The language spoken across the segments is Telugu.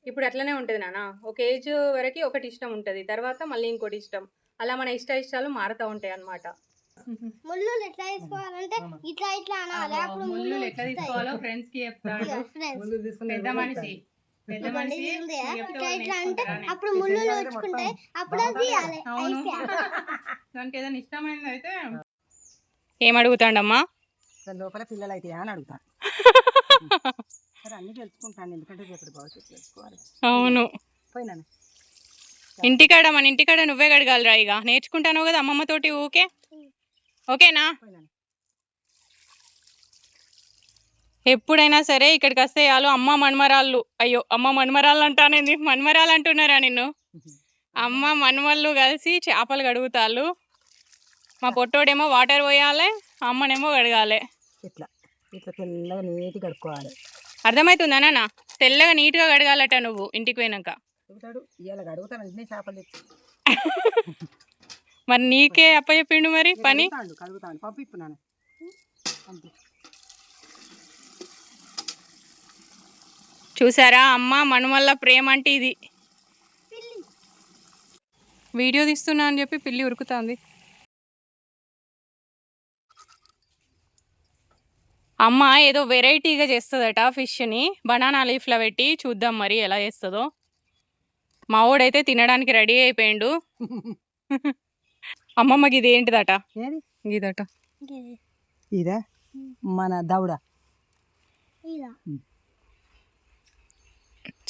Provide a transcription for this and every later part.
ఇప్పుడు అట్లనే ఉంటది నాన్న. ఒక ఏజ్ వరకి ఒకటి ఇష్టం ఉంటది. తర్వాత మళ్ళీ ఇంకోటి ఇష్టం. అలా మన ఇష్టాలు మారుతా ఉంటాయి అన్నమాట. ముల్లులు ఎట్లా తీసుకోవాలంటే ఇట్లా ఇట్లా అనాలి. అప్పుడు ముల్లులు ఎట్లా తీసుకోవాలో ఫ్రెండ్స్ కి చెప్తాడు. పెద్ద మనిషి ఇట్లా ఇట్లా అంటే అప్పుడు ముల్లులు వచ్చుకుంటాయి. అప్పుడు అది తీయాలి. అవును. దానికి ఏదైనా ఇష్టమైనది అయితే ఏం అడుగుతాడమ్మా? లోపల పిల్లలు అయితే అని అడుగుతాను. సరే అన్ని తెలుసుకుంటాను, ఎందుకంటే రేపటి భవిష్యత్తు తెలుసుకోవాలి. అవును. పోయినాను ఇంటికాడ మన ఇంటికాడ నువ్వే కడగాలిరా. ఇక నేర్చుకుంటాను కదా అమ్మమ్మ తోటి. ఓకే ఓకేనా? ఎప్పుడైనా సరే ఇక్కడికి వస్తే చాలు అమ్మ మన్మరాళ్ళు, అయ్యో అమ్మ మన్మరాళ్ళు అంటానేది, మన్మరాలు అంటున్నారా నిన్ను? అమ్మ మన్మళ్ళు కలిసి చేపలు కడుగుతాళ్ళు. మా పొట్టోడేమో వాటర్ పోయాలి, అమ్మనేమో కడగాలి. ఇట్లా ఇట్లా తెల్లగా నీట్గా కడుక్కోవాలి. అర్థమవుతుందా నాన్న? తెల్లగా నీట్గా కడగాలట నువ్వు ఇంటికి పోయినాక. ఇవాళ కడుగుతాను అన్ని చేపలు. మరి నీకే అప్పచెప్పిండు మరి పని. కడుగుతాను పంపిస్తున్నాను. చూసారా అమ్మ మనుమల్ల ప్రేమ అంటే ఇది. వీడియో తీస్తున్నా అని చెప్పి పిల్లి ఉరుకుతుంది. అమ్మ ఏదో వెరైటీగా చేస్తుందట ఫిష్ని బనానా లీఫ్లో పెట్టి. చూద్దాం మరి ఎలా చేస్తుందో. మా వాడైతే తినడానికి రెడీ అయిపోయిండు. అమ్మమ్మకి ఇది ఏంటిదట? ఇదట ఇదా మన దౌడ.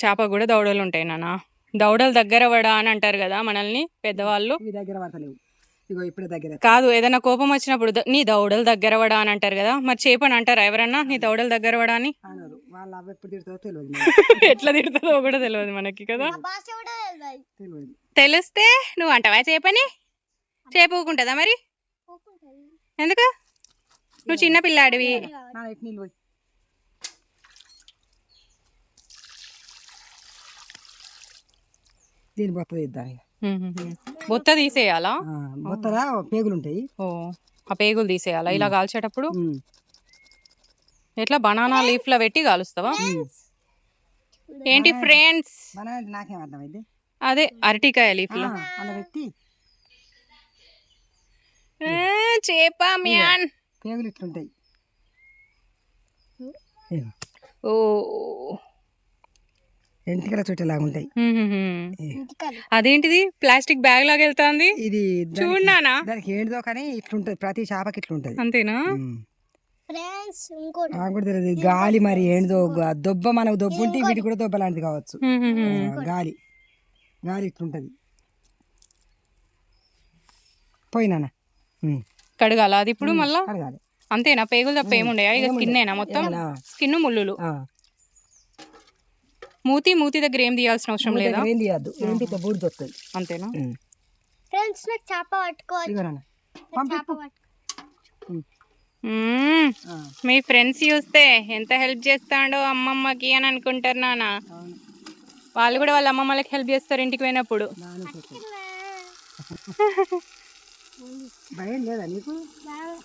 చేప కూడా దౌడలు ఉంటాయి నాన్న. దౌడలు దగ్గర పడా అని అంటారు కదా మనల్ని పెద్దవాళ్ళు. దగ్గర పడతలేవు. ఇగో ఇప్పుడు దగ్గర కాదు, ఏదైనా కోపం వచ్చినప్పుడు నీ దౌడలు దగ్గర పడా అని అంటారు కదా. మరి చేపని అంటారా ఎవరన్నా నీ దౌడలు దగ్గర పడా అని? వాళ్ళు అవి ఎప్పుడు తిడతారో తెలియదు. ఎట్లా తిడతారో కూడా తెలియదు మనకి కదా. తెలిస్తే నువ్వు అంటావా చేపని? చేప ఊకుంటుందా మరి? ఎందుకు? నువ్వు చిన్న పిల్లాడివి. దీని బొత్త తీద్దాం. బొత్త తీసేయాలా? బొత్తలా పేగులు ఉంటాయి. ఓ, ఆ పేగులు తీసేయాలా ఇలా కాల్చేటప్పుడు? ఎట్లా బనానా లీఫ్ లో పెట్టి కాలుస్తావా? ఏంటి ఫ్రెండ్స్, నాకేం అర్థమైంది. అదే అరటికాయ లీఫ్ లో పెట్టి చేప మ్యాన్ పేగులు ఇట్లుంటాయి. ఓ, ఎంటికల చుట్టలాగా ఉంటాయి. అదేంటిది ప్లాస్టిక్ బ్యాగ్ లాగా వెళ్తాంది? ఇది చూడనా? దానికి ఏంటిదో కానీ ఇట్లుంటది, ప్రతి చేపకి ఇట్లుంటది. అంతేనా? తెలియదు గాలి మరి ఏంటిదో దొబ్బ. మనకు దొబ్బ ఉంటే వీటి కూడా దొబ్బ లాంటిది కావచ్చు. గాలి గాలి ఇట్లుంటది. పోయినా కడగాల అది ఇప్పుడు మళ్ళా? కడగాలి. అంతేనా? పేగులు తప్ప ఏముండయా? ఇక స్కిన్నేనా మొత్తం? స్కిన్ ముళ్ళులు. మూతి దగ్గర ఏం తీయాల్సిన అవసరం లేదా? ఏం తీయద్దు, ఏంటి బూడిద వస్తుంది. అంతేనా? ఫ్రెండ్స్ నాకు చేప పట్టుకోవచ్చు. మీ ఫ్రెండ్స్ చూస్తే ఎంత హెల్ప్ చేస్తాడో అమ్మమ్మకి అని అనుకుంటారు నాన్న. వాళ్ళు కూడా వాళ్ళ అమ్మమ్మలకి హెల్ప్ చేస్తారు ఇంటికి పోయినప్పుడు. భయం లేదా నీకు?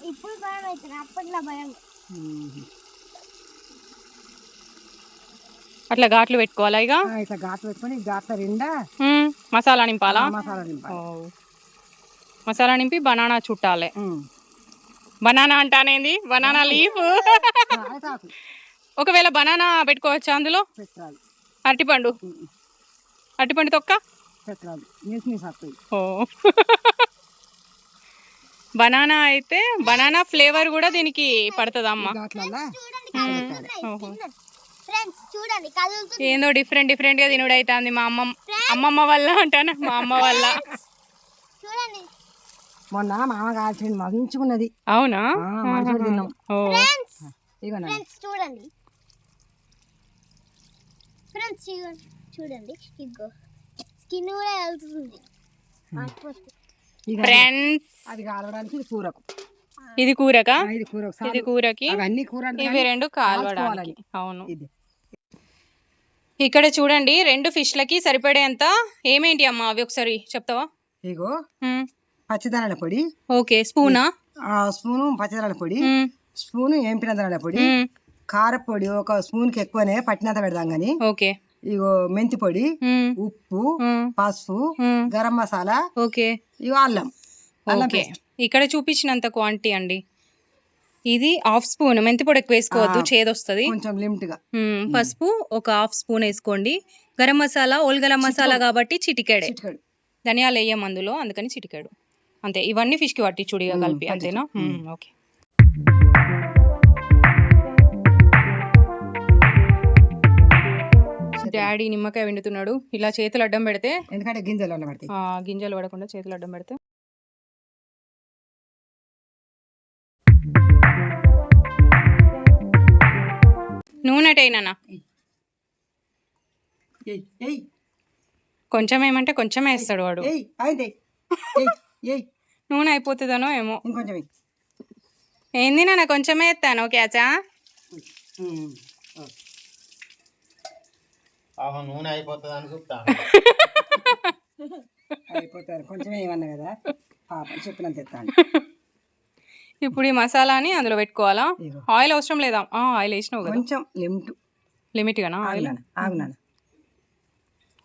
ఇప్పుడు భయం అవుతుంది, అప్పట్లో భయం. అట్లా ఘాట్లు పెట్టుకోవాలా? ఇక ఇట్లా ఘాట్లు పెట్టుకొని ఘాట్ల నిండా మసాలా నింపాలా? మసాలా నింపి బనానా చుట్టాలి. బనానా అంటానేది, బనానా లీఫ్. ఒకవేళ బనానా పెట్టుకోవచ్చా అందులో? అరటిపండు తొక్క. ఓ, బనానా అయితే బనానా ఫ్లేవర్ కూడా దీనికి పడుతుందమ్మా. ఏందో డిఫరెంట్ గా తినుడైతుంది మా అమ్మమ్మ వల్ల అంటాను, మా అమ్మ వల్ల. మొన్న మామ కాల్చింది మంచుకున్నది. అవునా? చూడండి ఇగో స్కిన్ కూడా వెళ్తుంది. ఫ్రెండ్స్ అది కాలవడానికి కూరకు. ఇది కూరకా? ఇది కూరకి. ఇవి రెండు కాలవడానికి. అవును. ఇక్కడ చూడండి, 2 ఫిష్లకి సరిపడేంత ఏమేంటి అమ్మా అవి ఒకసారి చెప్తావా? ఇగో పచ్చిదనాల పొడి. ఓకే. స్పూనా? స్పూను పచ్చిదనాల పొడి, స్పూను ఏంపిన దనాల పొడి, కారపొడి ఒక స్పూన్ కి ఎక్కువనే పట్టినంత పెడదాం గాని. ఓకే. ఇగో మెంతి పొడి, ఉమ్, ఉప్పు, ఉమ్, పసుపు, ఉమ్. గరం మసాలా, ఓకే ఇగో అల్లం ఓకే ఇక్కడ చూపించినంత క్వాంటిటీ అండి. ఇది హాఫ్ స్పూన్, మెంతి పొడి ఎక్కువ వేసుకోవద్దు, చేదొస్తుంది. కొంచెం లిమిట్ గా. పసుపు ఒక హాఫ్ స్పూన్ వేసుకోండి. గరం మసాలా ఓల్ గరం మసాలా కాబట్టి చిటికెడే. చిటికెడు. ధనియాలు వేయం అందులో, అందుకని చిటికెడు అంతే. ఇవన్నీ ఫిష్కి పట్టించుడు ఇక కలిపి, అంతేనా? ఓకే. డాడీ నిమ్మకాయ వండుతున్నాడు. ఇలా చేతులు అడ్డం పెడితే, ఎందుకంటే గింజలు పడతాయి. గింజలు పడకుండా చేతులు అడ్డం పెడితే. నూనె టైనా కొంచెం ఏమంటే కొంచెం వేస్తాడు వాడు. నూనె అయిపోతుందనో ఏమో. ఇంకొంచెం ఏంది నాన్న కొంచెమే ఎత్తాను క్యాచా. నూనె అయిపోతుంది అని చూస్తా. అయిపోతారు కొంచెం ఏమన్నా కదా పాప చెప్పినంత ఎత్తాను. ఇప్పుడు ఈ మసాలాని అందులో పెట్టుకోవాలా? ఆయిల్ అవసరం లేదా? ఆయిల్ వేసినావు కదా, కొంచెం లిమిట్ గానా ఆయిల్? ఆగునా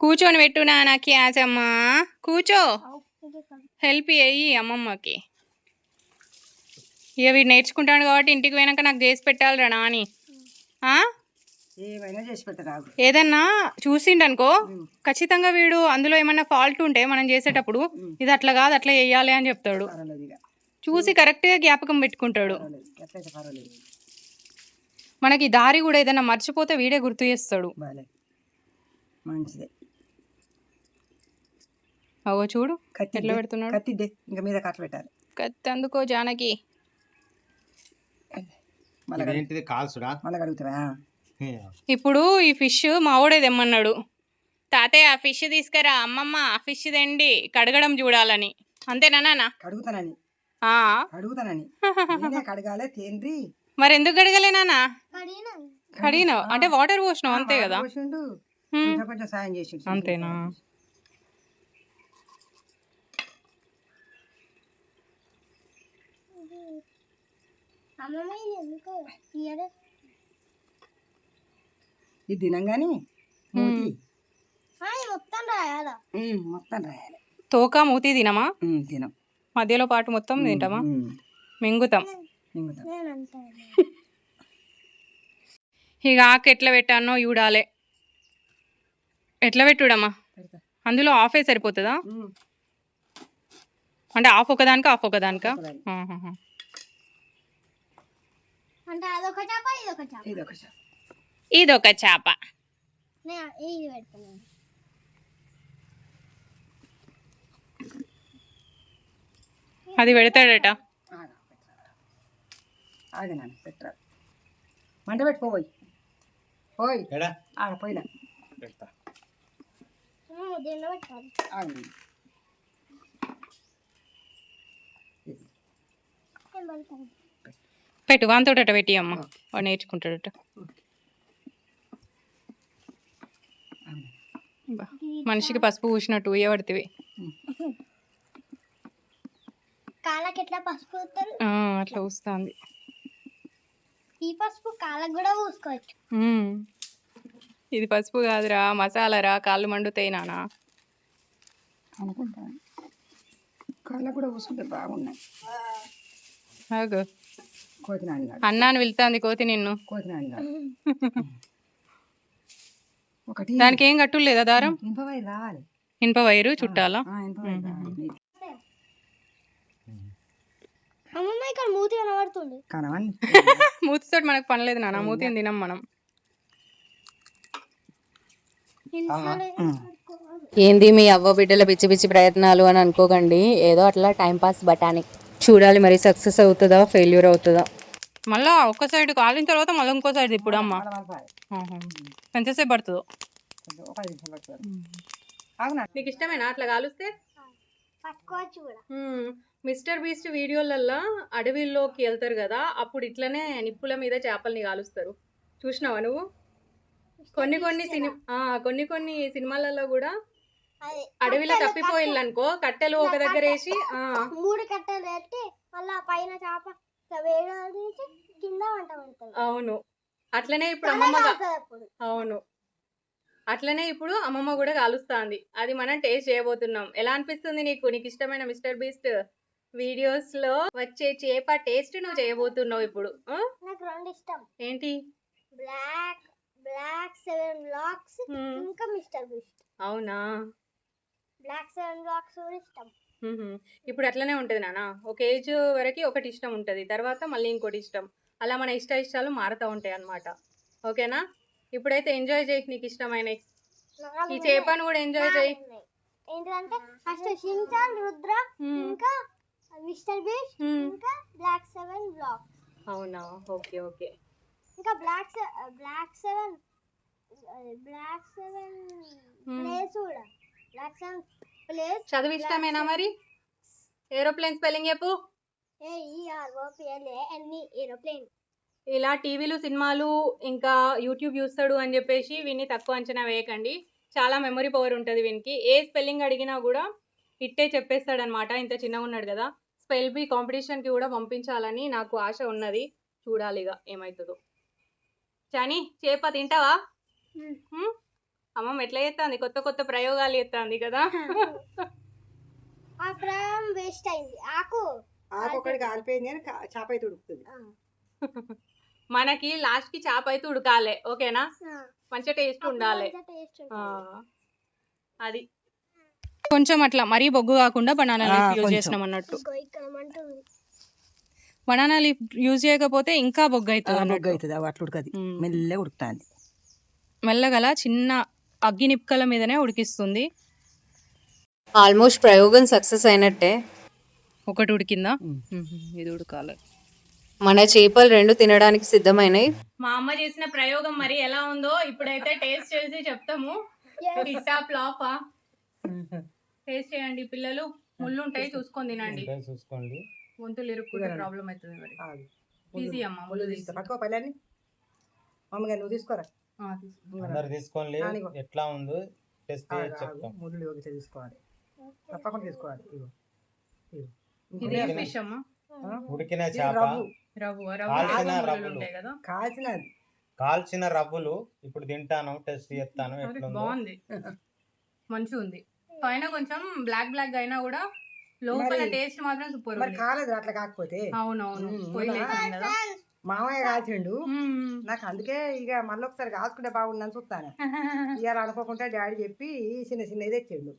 కూర్చొని పెట్టు నాన్న క్యాచమ్మా, కూర్చో, హెల్ప్ అయ్యి అమ్మమ్మకి. ఇక వీడు నేర్చుకుంటాడు కాబట్టి ఇంటికి పోయినాక నాకు చేసి పెట్టాలిరా నాని. ఏమైనా చేసి పెట్టరా. ఏదన్నా చూసిండనుకో ఖచ్చితంగా వీడు అందులో ఏమన్నా ఫాల్ట్ ఉంటే మనం చేసేటప్పుడు ఇది అట్లా కాదు అట్లా చెయ్యాలి అని చెప్తాడు. చూసి కరెక్ట్ గా జ్ఞాపకం పెట్టుకుంటాడు. మనకి దారి కూడా ఏదైనా మర్చిపోతే వీడే గుర్తు చేస్తాడు. మంచిదే. అవో చూడు ఎట్లా పెడుతున్నాడు. కత్తిదే ఇంకా మీద కట్ట పెట్టాలి. కత్తి అందుకో జానకి. ఇప్పుడు ఈ ఫిష్ మావోడే తెమ్మన్నాడు. తాతయ్య ఆ ఫిష్ తీసుకురా, అమ్మమ్మ ఆ ఫిష్ తెండి కడగడం చూడాలని. అంతేనా నాన్న? కడుగుతానని కడగాలే తేంద్రి. మరి ఎందుకు కడగలే నాన్న? కడిగినావు అంటే వాటర్ పోసినావు అంతే కదా. కొంచెం సాయం చేసి అంతేనా? ఇది తినంగాని మొత్తం రాయాలా? మొత్తం రాయాలి. తోక మూతి తినమా? తినం. మధ్యలో పాటు మొత్తం తింటామా? మింగుతాం. ఇక ఆకు ఎట్లా పెట్టానో చూడాలి. ఎట్లా పెట్టుడమ్మా? అందులో హాఫే సరిపోతుందా? అంటే హాఫ్ ఒకదానికా హాఫ్ ఒకదానికా? ఇదొక చేప. అది పెడతాడట. పెట్టరా మంట పెట్టుకోబోయి పోయి ఆడ పోయినా పెట్టు వాంతోటట పెట్టి అమ్మ, వాడు నేర్చుకుంటాడట. మనిషికి పసుపు పూసినట్టు ఉయ్యబడితివి. అట్లా పూస్తుంది. ఈ పసుపు కాళ్ళకు కూడా పూసుకోవచ్చు. ఇది పసుపు కాదురా, మసాలారా. కాళ్ళు మండుతాయి నాన్న అనుకుంటా. కాళ్ళకు కూడా పూసుకుంటే బాగున్నాయి. అన్నాను వెళ్తాంది కోతి నిన్ను. ఒకటి దానికి ఏం కట్టు లేదా దారం? ఇనుపవైరు రావాలి. ఇనుపవైరు చుట్టాలా? మూతి కనబడుతుంది. మూతితో మనకు పని లేదు నాన్న, మూతిని తినం మనం. ఏంది మీ అవ్వ బిడ్డల పిచ్చి పిచ్చి ప్రయత్నాలు అని అనుకోకండి. ఏదో అట్లా టైంపాస్ బటాని. చూడాలి మరి సక్సెస్ అవుతుందా ఫెయిల్యూర్ అవుతుందా. మళ్ళా ఒక్క సైడ్ కాలిన తర్వాత మళ్ళీ ఇంకో సైడ్ ఇప్పుడు అమ్మ ఎంతసేపు పడుతుందో. నీకు ఇష్టమేనా అట్లా కాలుస్తే? మిస్టర్ బీస్ట్ వీడియోలల్లో అడవిలోకి వెళ్తారు కదా, అప్పుడు ఇట్లనే నిప్పుల మీద చేపల్ని కాలుస్తారు. చూసినావా నువ్వు? కొన్ని సినిమాలలో కూడా అడవిలో తప్పిపోయిల్లనుకో కట్టెలు ఒక దగ్గర వేసి 3 కట్టెలు పెట్టి మళ్ళా పైన చేప కింద వంట పడుతుంది. అవును అట్లనే ఇప్పుడు అమ్మమ్మ. అవును అట్లనే ఇప్పుడు అమ్మమ్మ కూడా కాలుస్తాంది, అది మనం టేస్ట్ చేయబోతున్నాం. ఎలా అనిపిస్తుంది నీకు ఇష్టమైన మిస్టర్ బీస్ట్ వీడియోస్ లో వచ్చే చేప టేస్ట్ నువ్వు చేయబోతున్నావు ఇప్పుడు. నాకు రెండు ఇష్టం, ఏంటి? బ్లాక్ 7 బ్లాక్స్ ఇంకా మిస్టర్ బీస్ట్. అవునా? బ్లాక్ 7 బ్లాక్స్ కూడా ఇష్టం. ఇప్పుడు అట్లనే ఉంటది నాన్న, ఒక ఏజ్ వరకు ఒకటి ఇష్టం ఉంటది, తర్వాత మళ్ళీ ఇంకోటి ఇష్టం, అలా మన ఇష్టాలు మారుతూ ఉంటాయి అన్నమాట. ఓకేనా? ఇప్పుడైతే ఎంజాయ్ చేయి నీకు ఇష్టమైన ఈ చేపను కూడా ఎంజాయ్ చేయి. ఏంటంటే ఫస్ట్ షిన్చాన్, రుద్ర, ఇంకా మిస్టర్ బీస్ట్, ఇంకా బ్లాక్ 7 బ్లాక్. అవునా? Okay okay. ఇంకా బ్లాక్ 7 ప్లేస్ కూడా, బ్లాక్ 7 ప్లేస్. చదువు ఇష్టమేనా మరి? ఏరోప్లేన్ స్పెల్లింగ్ చెప్పు. ఏరోప్లేన్. ఇలా టీవీలు సినిమాలు ఇంకా యూట్యూబ్ చూస్తాడు అని చెప్పేసి వీన్ని తక్కువ అంచనా వేయకండి, చాలా మెమరీ పవర్ ఉంటుంది వీనికి. ఏ స్పెల్లింగ్ అడిగినా కూడా ఇట్టే చెప్పేస్తాడు అనమాట. ఇంత చిన్నగా ఉన్నాడు కదా. స్పెల్ బీ కాంపిటీషన్కి కూడా పంపించాలని నాకు ఆశ ఉన్నది, చూడాలి ఇక ఏమవుతుందో. చాని చేప తింటావా? అమ్మమ్మ ఎట్లా చేస్తుంది, కొత్త కొత్త ప్రయోగాలు చేస్తుంది కదా. ఆ ప్రయోగం వేస్ట్ అయింది. ఆకు ఒకటి కాలిపోయింది కానీ చేప అయితే ఉడుకుతుంది. మనకి లాస్ట్ కి చేప అయితే ఉడకాలి. ఓకేనా? మంచిగా టేస్ట్ ఉండాలి. అది కొంచెం అట్లా మరీ బొగ్గు కాకుండా బనానా లీఫ్ యూజ్ చేసినాం అన్నట్టు. బనానా లీఫ్ యూజ్ చేయకపోతే ఇంకా బొగ్గు అవుతుంది బొగ్గు అవుతుంది, అట్లా ఉడకది, మెల్లగా ఉడుకుతుంది. మెల్లగల చిన్న అగ్గి నిప్పుకల మీదనే ఉడికిస్తుంది. ఆల్మోస్ట్ ప్రయోగం సక్సెస్ అయినట్టే. ఒకటి ఉడికిందా? ఇది ఉడకాలి. మన చేపలు రెండు తినడానికి సిద్ధమైనవి. మా అమ్మ చేసిన ప్రయోగం మరి ఎలా ఉందో ఇప్పుడైతే టేస్ట్ చేసి చెప్తాము. హిట్టా ఫ్లాపా టేస్ట్ చేయండి పిల్లలు. ముళ్ళు ఉంటాయి, చూసుకొని తినండి. చూసుకోండి, గొంతులు ఇరుక్కుంటే ప్రాబ్లం అవుతుంది. మరి ఈజీ అమ్మ, ముళ్ళు తీసి పట్టుకో పల్లెని. మామూలుగా నువ్వు తీసుకోరా, అందరు తీసుకోండి. ఎట్లా ఉందో టెస్ట్ చేసి చెప్తాం. ముళ్ళు ఒకటి తీసుకోవాలి, తప్పకుండా తీసుకోవాలి. ఇది ఏం ఫిష్ అమ్మ? ఉడికిన చేప, కాల్చిన రవ్వులు ఇప్పుడు తింటాను, టెస్ట్ చేస్తాను. బాగుంది, మంచిగా ఉంది. పైన కొంచెం బ్లాక్ బ్లాక్ అయినా కూడా లోపల టేస్ట్ మాత్రం సూపర్ ఉంది. కాలేదు అట్లా కాకపోతే. అవునవును, పొయ్యి కదా. మామయ్య కాల్చిండు నాకు, అందుకే ఇక మళ్ళీ ఒకసారి కాల్చుకుంటే బాగుందని చూస్తాను. ఇవాళ అనుకోకుండా డాడీ చెప్పి చిన్న చిన్నది తెచ్చిండు.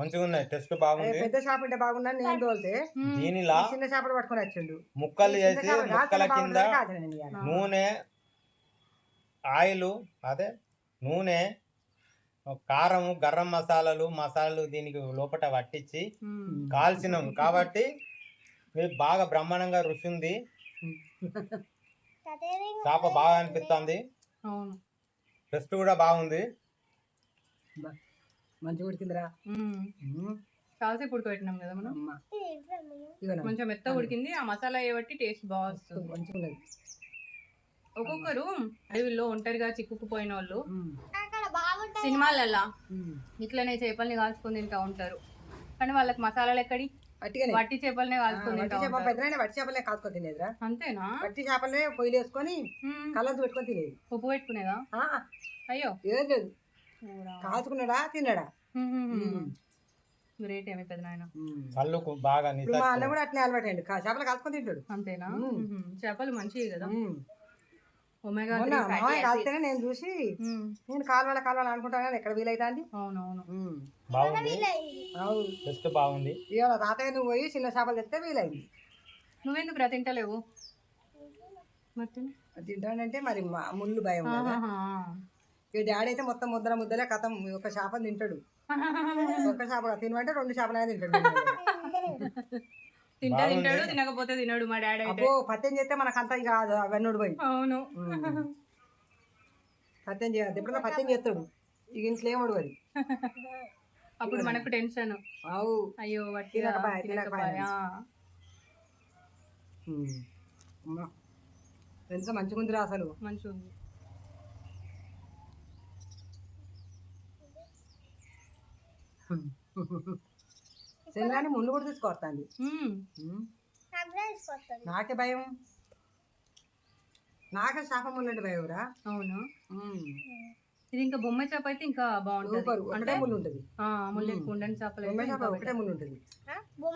మంచిగా ఉన్నాయి, టెస్ట్ బాగుంది. పెద్ద చేప ఉంటే బాగుందని నేను తోలితే దీనిలా చిన్న చేపలు పట్టుకొని వచ్చిండు. ముక్కలు చేసి ముక్కల కింద నూనె, ఆయిల్, అదే నూనె, కారం, గరం మసాలాలు దీనికి లోపల పట్టించి కాల్చినాం కాబట్టి బాగా బ్రహ్మాండంగా రుచి ఉంది. చేప బాగా అనిపిస్తుంది, టెస్ట్ కూడా బాగుంది. మంచిగా ఉడికిందిరా. చాలాసేపు ఉడకబెట్టినాం కదా మనం, కొంచెం మెత్తగా ఉడికింది. ఆ మసాలా ఏబట్టి టేస్ట్ బాగా వస్తుంది, మంచిగా ఉన్నది. ఒక్కొక్కరు అడవిలో ఒంటరిగా చిక్కుకుపోయిన వాళ్ళు సినిమాలల్లా ఇట్లనే చేపల్ని కాల్చుకొని తింటా ఉంటారు, కానీ వాళ్ళకి మసాలాలు ఎక్కడి, వట్టి చేపలనే కాల్చుకొని తింటా ఉంటారు. వట్టి చేపలనే కాల్చుకొని తినేదిరా. అంతేనా? వట్టి చేపలనే పొయ్యిలు వేసుకొని కళ్ళతో పెట్టుకొని తినేది. ఉప్పు పెట్టుకునేదా? అయ్యో ఏం లేదు, కాల్చుకున్నాడా తిన్నాడా. గ్రేట్ ఏమి పెద్ద నాయన. కళ్ళుకు బాగా మా అన్న కూడా అట్నే అలవాటు అండి, చేపలు కాల్చుకొని తింటాడు. అంతేనా? చేపలు మంచివి కదా. కాల్తేనే నేను చూసి నేను కాలువల అనుకుంటాను కానీ ఎక్కడ వీలైతుంది. అవునవును, బాగుంది. ఇవాళ తాతయ్య నువ్వు పోయి చిన్న చేపలు తెస్తే వీలైంది. నువ్వెందుకు తింటలేవు? తింటానంటే మరి ముళ్ళు భయం కదా. ఈ డాడీ అయితే మొత్తం ముద్దలే కథం, ఒక చేప తింటాడు. ఒక్క చేప తినమంటే 2 చేపలు తింటాడు. తింటాడు, తినకపోతే తినడు మా డాడీ. అబ్బో పత్యం చేస్తే మనకు అంత కాదు అవన్నీ పోయి. అవును, పత్యం చేయాలి, ఎప్పుడన్నా పత్యం చేస్తాడు, ఇక ఇంట్లో ఏమడు అది. అప్పుడు మనకు టెన్షన్, అయ్యో ఎంత మంచిగా ఉందిరా, అసలు మంచిగా ఉంది. శనగాని ముళ్ళు కూడా తీసుకొస్తాండి. నాకే భయం, నాకే చేప ముళ్ళు అంటే భయం రా. అవునా? ఇది ఇంకా బొమ్మ చేప అయితే ఇంకా బాగుంటుంది సూపర్ ఒకటే ముళ్ళు ఉంటుంది ముళ్ళు ఎక్కువ ఉండండి చేపలు బొమ్మ చేప ఒకటే ముళ్ళు ఉంటుంది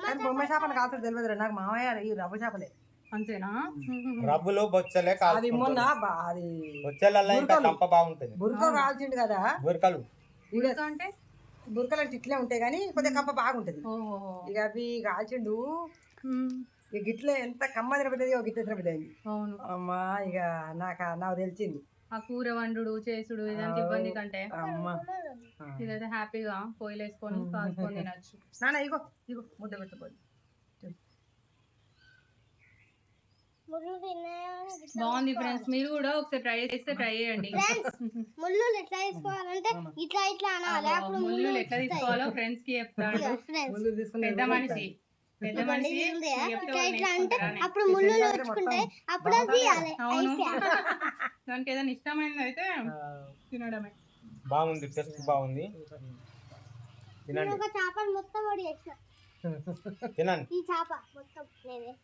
కానీ బొమ్మ చేపలు కాదు తెలియదు నాకు మామయ్య ఈ రవ్వ చేపలే అంతేనా రబ్బులు బొచ్చలే అది మొన్న అది బొచ్చలల్లో ఇంకా కంప బాగుంటది బురక కాల్చిండు కదా బురకలు అంటే బురకలు అంటే ఇట్లే ఉంటాయి కానీ కొద్దిగా కంప బాగుంటది ఇక అవి కాల్చిండు ఇక గిట్లే ఎంత కమ్మ తినబడ్డది ఒక గిట్ల తినబడ్డది అవును అమ్మా ఇక నాకు తెలిసింది ఆ కూర వండుడు చేసుడు ఇదంతా ఇబ్బంది కంటే అమ్మా ఇదైతే హ్యాపీగా పొయ్యిలు వేసుకొని కాల్చుకొని తినచ్చు నాన్న ఇగో ఇగో ముద్ద పెట్టుకోండి బాగుంది ఫ్రెండ్స్ మీరు కూడా ఒకసారి ట్రై చేస్తే ట్రై చేయండి ముళ్ళు ఎట్లా తీసుకోవాలంటే ఇట్లా ఇట్లా అనాలి అప్పుడు ముళ్ళు ఎట్లా తీసుకోవాలో ఫ్రెండ్స్ కి చెప్తాడు ముందు తీసుకుని పెద్ద మనిషి ఇట్లా ఇట్లా అంటే అప్పుడు ముళ్ళు వచ్చుకుంటే అప్పుడు తీయాలి అవును దానికి ఏదైనా ఇష్టమైనది అయితే తినడమే బాగుంది టేస్ట్ బాగుంది తినండి ఒక చేప మొత్తం వడి చేసిన తినండి ఈ చేప మొత్తం నేనే